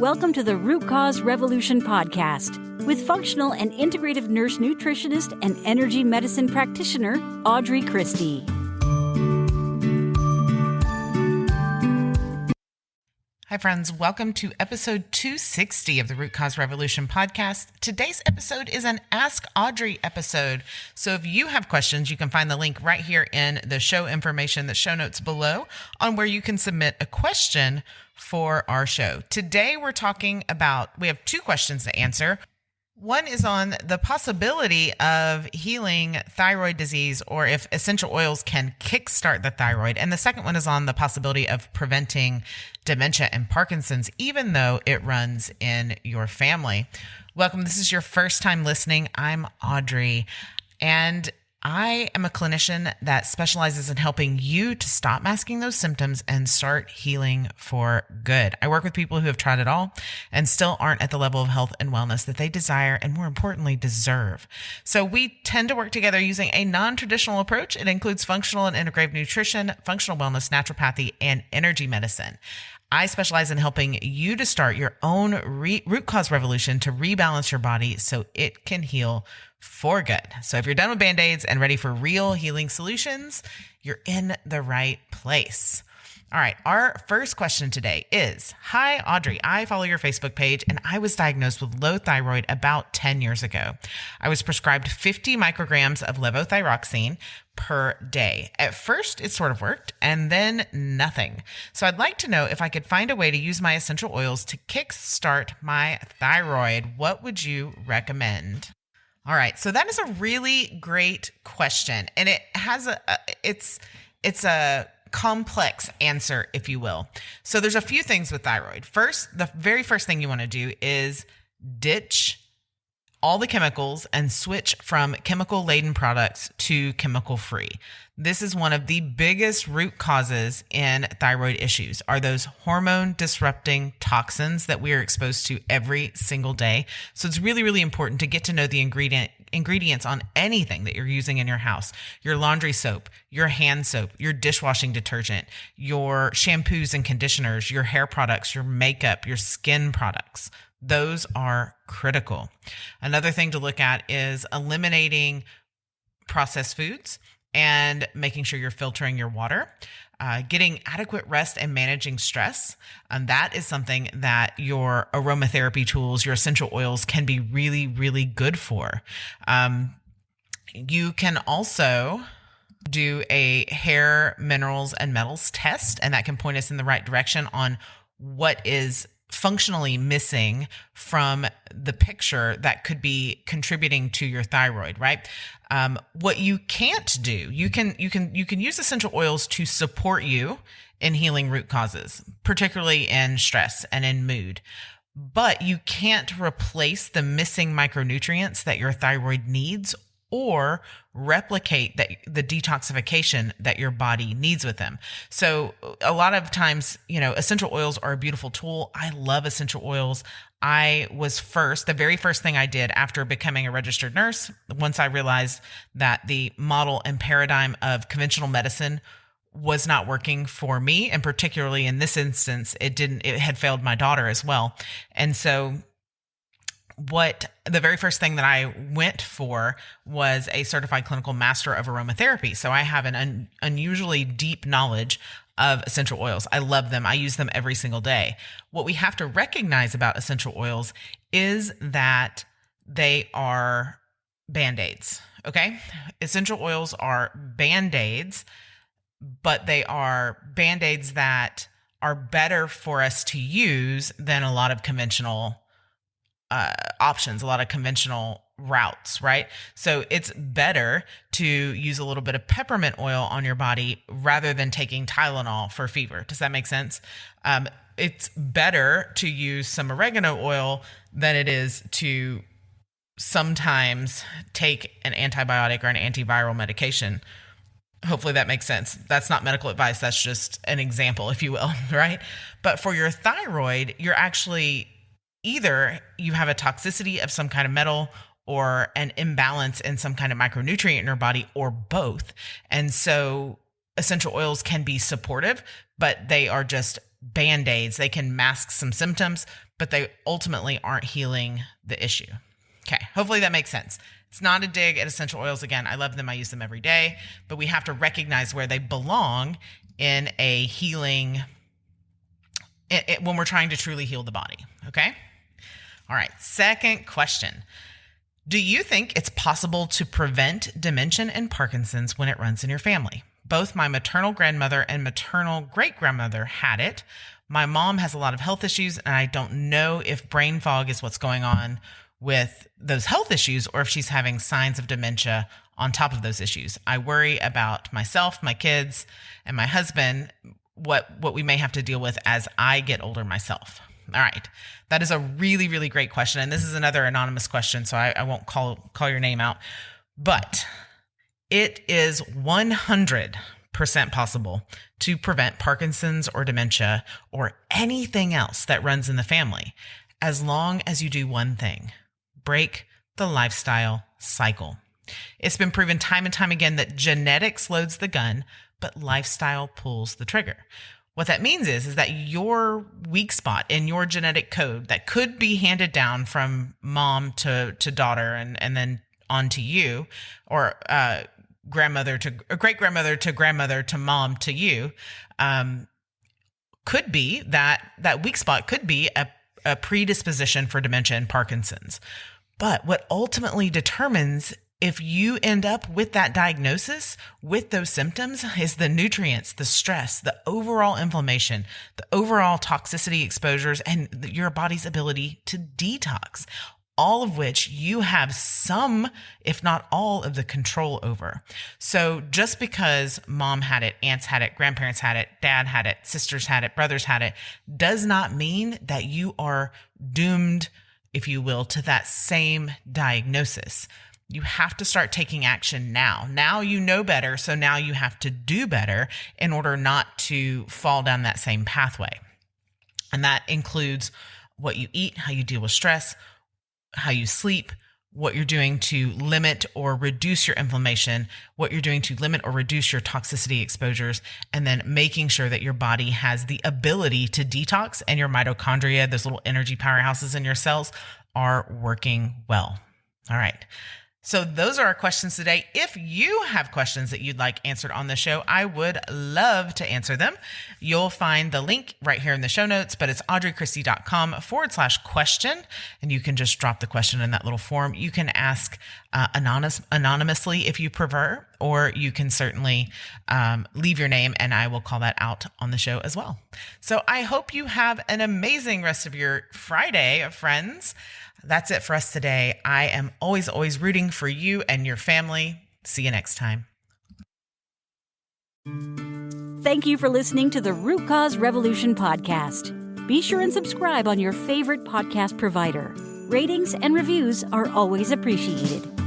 Welcome to the Root Cause Revolution podcast with functional and integrative nurse nutritionist and energy medicine practitioner, Audrey Christie. Hi, friends. Welcome to episode 260 of the Root Cause Revolution podcast. Today's episode is an Ask Audrey episode. So if you have questions, you can find the link right here in the show information, the show notes below, on where you can submit a question for our show. Today, we have two questions to answer. One is on the possibility of healing thyroid disease or if essential oils can kickstart the thyroid. And the second one is on the possibility of preventing dementia and Parkinson's, even though it runs in your family. Welcome. This is your first time listening. I'm Audrey, and I am a clinician that specializes in helping you to stop masking those symptoms and start healing for good. I work with people who have tried it all and still aren't at the level of health and wellness that they desire and, more importantly, deserve. So we tend to work together using a non-traditional approach. It includes functional and integrative nutrition, functional wellness, naturopathy, and energy medicine. I specialize in helping you to start your own root cause revolution to rebalance your body so it can heal for good. So if you're done with Band-Aids and ready for real healing solutions, you're in the right place. All right. Our first question today is, hi, Audrey. I follow your Facebook page and I was diagnosed with low thyroid about 10 years ago. I was prescribed 50 micrograms of levothyroxine per day. At first, it sort of worked and then nothing. So I'd like to know if I could find a way to use my essential oils to kickstart my thyroid. What would you recommend? All right. So that is a really great question. And it has it's a complex answer, if you will. So there's a few things with thyroid. First, the very first thing you want to do is ditch all the chemicals and switch from chemical-laden products to chemical-free. This is one of the biggest root causes in thyroid issues, are those hormone-disrupting toxins that we are exposed to every single day. So it's really, really important to get to know the ingredients on anything that you're using in your house. Your laundry soap, your hand soap, your dishwashing detergent, your shampoos and conditioners, your hair products, your makeup, your skin products. Those are critical. Another thing to look at is eliminating processed foods and making sure you're filtering your water, getting adequate rest and managing stress. And that is something that your aromatherapy tools, your essential oils can be really, really good for. You can also do a hair minerals and metals test, and that can point us in the right direction on what is functionally missing from the picture that could be contributing to your thyroid, right? What you can't do, you can use essential oils to support you in healing root causes, particularly in stress and in mood. But you can't replace the missing micronutrients that your thyroid needs or replicate the detoxification that your body needs with them. So a lot of times, essential oils are a beautiful tool. I love essential oils. The very first thing I did after becoming a registered nurse, once I realized that the model and paradigm of conventional medicine was not working for me, and particularly in this instance, it had failed my daughter as well. And so the very first thing that I went for was a certified clinical master of aromatherapy. So I have an unusually deep knowledge of essential oils. I love them. I use them every single day. What we have to recognize about essential oils is that they are Band-Aids. Okay. Essential oils are Band-Aids, but they are Band-Aids that are better for us to use than a lot of conventional options, a lot of conventional routes, right? So it's better to use a little bit of peppermint oil on your body rather than taking Tylenol for fever. Does that make sense? It's better to use some oregano oil than it is to sometimes take an antibiotic or an antiviral medication. Hopefully that makes sense. That's not medical advice. That's just an example, if you will, right? But for your thyroid, you're actually either you have a toxicity of some kind of metal or an imbalance in some kind of micronutrient in your body, or both. And so essential oils can be supportive, but they are just Band-Aids. They can mask some symptoms, but they ultimately aren't healing the issue. Okay, hopefully that makes sense. It's not a dig at essential oils. Again, I love them. I use them every day, but we have to recognize where they belong in a healing, when we're trying to truly heal the body. Okay? All right, second question. Do you think it's possible to prevent dementia and Parkinson's when it runs in your family? Both my maternal grandmother and maternal great-grandmother had it. My mom has a lot of health issues, and I don't know if brain fog is what's going on with those health issues or if she's having signs of dementia on top of those issues. I worry about myself, my kids, and my husband, what we may have to deal with as I get older myself. All right. That is a really, really great question. And this is another anonymous question, so I won't call your name out. But it is 100% possible to prevent Parkinson's or dementia or anything else that runs in the family as long as you do one thing: break the lifestyle cycle. It's been proven time and time again that genetics loads the gun, but lifestyle pulls the trigger. What that means is that your weak spot in your genetic code that could be handed down from mom to daughter and then on to you, or grandmother to great-grandmother to grandmother to mom to you, could be that weak spot could be a predisposition for dementia and Parkinson's. But what ultimately determines if you end up with that diagnosis, with those symptoms, is the nutrients, the stress, the overall inflammation, the overall toxicity exposures, and your body's ability to detox, all of which you have some, if not all, of the control over. So just because mom had it, aunts had it, grandparents had it, dad had it, sisters had it, brothers had it, does not mean that you are doomed, if you will, to that same diagnosis. You have to start taking action now. Now you know better, so now you have to do better in order not to fall down that same pathway. And that includes what you eat, how you deal with stress, how you sleep, what you're doing to limit or reduce your inflammation, what you're doing to limit or reduce your toxicity exposures, and then making sure that your body has the ability to detox and your mitochondria, those little energy powerhouses in your cells, are working well. All right. So those are our questions today. If you have questions that you'd like answered on the show, I would love to answer them. You'll find the link right here in the show notes, but it's audreychristie.com/question. And you can just drop the question in that little form. You can ask anonymously if you prefer, or you can certainly leave your name and I will call that out on the show as well. So I hope you have an amazing rest of your Friday, friends. That's it for us today. I am always rooting for you and your family. See you next time. Thank you for listening to the Root Cause Revolution podcast. Be sure and subscribe on your favorite podcast provider. Ratings and reviews are always appreciated.